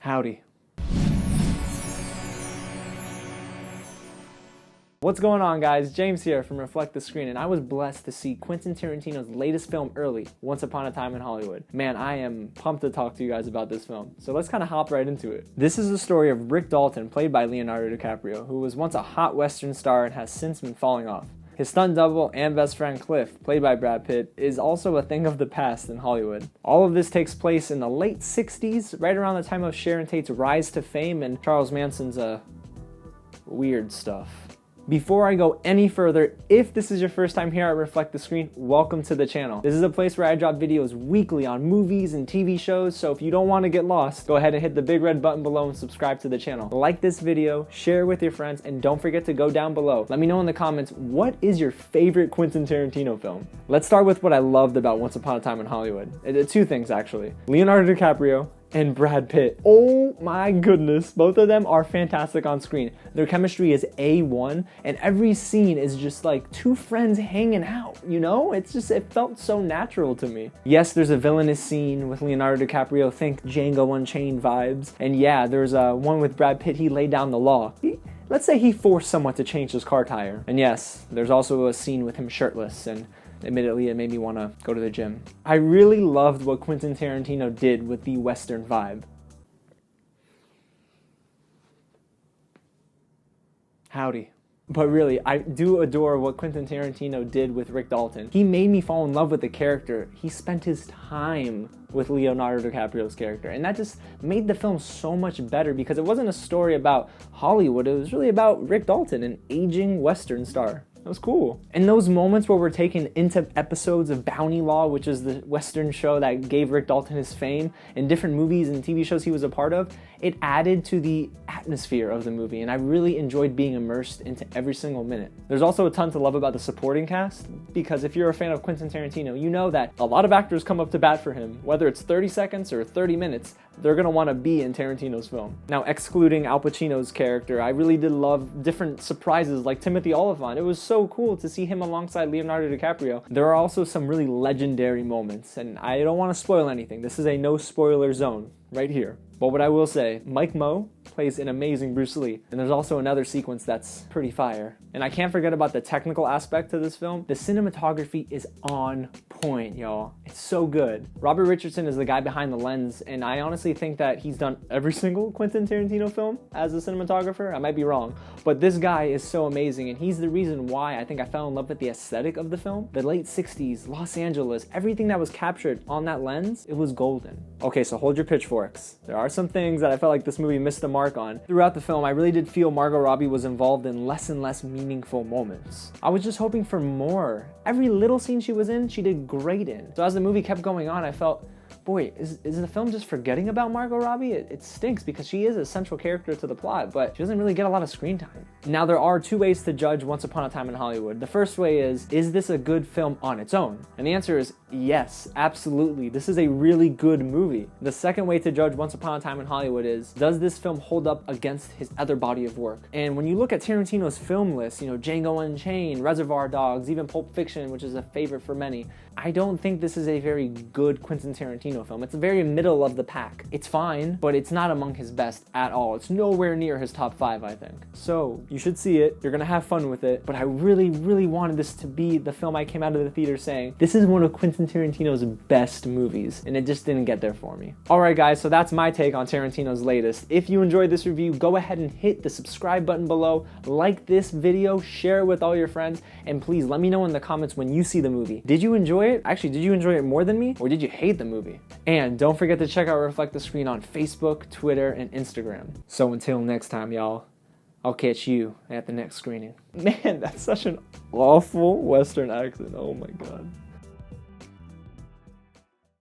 Howdy. What's going on, guys? James here from Reflect the Screen, and I was blessed to see Quentin Tarantino's latest film early, Once Upon a Time in Hollywood. Man, I am pumped to talk to you guys about this film, so let's kind of hop right into it. This is the story of Rick Dalton, played by Leonardo DiCaprio, who was once a hot Western star and has since been falling off. His stunt double and best friend Cliff, played by Brad Pitt, is also a thing of the past in Hollywood. All of this takes place in the late 60s, right around the time of Sharon Tate's rise to fame and Charles Manson's, weird stuff. Before I go any further, if this is your first time here at Reflect the Screen, welcome to the channel. This is a place where I drop videos weekly on movies and TV shows, so if you don't want to get lost, go ahead and hit the big red button below and subscribe to the channel. Like this video, share it with your friends, and don't forget to go down below. Let me know in the comments, what is your favorite Quentin Tarantino film? Let's start with what I loved about Once Upon a Time in Hollywood. Two things, actually. Leonardo DiCaprio and Brad Pitt. Oh my goodness, both of them are fantastic on screen. Their chemistry is A1, and every scene is just like two friends hanging out, you know? It felt so natural to me. Yes, there's a villainous scene with Leonardo DiCaprio, think Django Unchained vibes. And yeah, there's one with Brad Pitt, he laid down the law. Let's say he forced someone to change his car tire. And yes, there's also a scene with him shirtless, and admittedly, it made me want to go to the gym. I really loved what Quentin Tarantino did with the Western vibe. Howdy. But really, I do adore what Quentin Tarantino did with Rick Dalton. He made me fall in love with the character. He spent his time with Leonardo DiCaprio's character, and that just made the film so much better because it wasn't a story about Hollywood, it was really about Rick Dalton, an aging Western star. It was cool. And those moments where we're taken into episodes of Bounty Law, which is the Western show that gave Rick Dalton his fame, and different movies and TV shows he was a part of, it added to the atmosphere of the movie, and I really enjoyed being immersed into every single minute. There's also a ton to love about the supporting cast, because if you're a fan of Quentin Tarantino, you know that a lot of actors come up to bat for him. Whether it's 30 seconds or 30 minutes, they're gonna wanna be in Tarantino's film. Now, excluding Al Pacino's character, I really did love different surprises like Timothy Olyphant. It was so cool to see him alongside Leonardo DiCaprio. There are also some really legendary moments, and I don't wanna spoil anything. This is a no spoiler zone right here. But what I will say, Mike Moe plays an amazing Bruce Lee, and there's also another sequence that's pretty fire. And I can't forget about the technical aspect to this film. The cinematography is on point, y'all. It's so good. Robert Richardson is the guy behind the lens, and I honestly think that he's done every single Quentin Tarantino film as a cinematographer. I might be wrong, but this guy is so amazing, and he's the reason why I think I fell in love with the aesthetic of the film. The late 60s, Los Angeles, everything that was captured on that lens, it was golden. Okay, so hold your pitchforks. There are some things that I felt like this movie missed the mark on. Throughout the film, I really did feel Margot Robbie was involved in less and less meaningful moments. I was just hoping for more. Every little scene she was in, she did great in. So as the movie kept going on, I felt, boy, is the film just forgetting about Margot Robbie? It stinks because she is a central character to the plot, but she doesn't really get a lot of screen time. Now, there are two ways to judge Once Upon a Time in Hollywood. The first way is this a good film on its own? And the answer is yes, absolutely. This is a really good movie. The second way to judge Once Upon a Time in Hollywood is, does this film hold up against his other body of work? And when you look at Tarantino's film list, you know, Django Unchained, Reservoir Dogs, even Pulp Fiction, which is a favorite for many, I don't think this is a very good Quentin Tarantino film. It's very middle of the pack. It's fine, but it's not among his best at all. It's nowhere near his top 5, I think. So you should see it. You're gonna have fun with it. But I really, really wanted this to be the film I came out of the theater saying, this is one of Quentin Tarantino's best movies, and it just didn't get there for me. All right, guys, so that's my take on Tarantino's latest. If you enjoyed this review, go ahead and hit the subscribe button below, like this video, share it with all your friends, and please let me know in the comments when you see the movie. Did you enjoy it? Actually, did you enjoy it more than me, or did you hate the movie? And don't forget to check out Reflect the Screen on Facebook, Twitter, and Instagram. So until next time, y'all, I'll catch you at the next screening. Man, that's such an awful Western accent. Oh my God.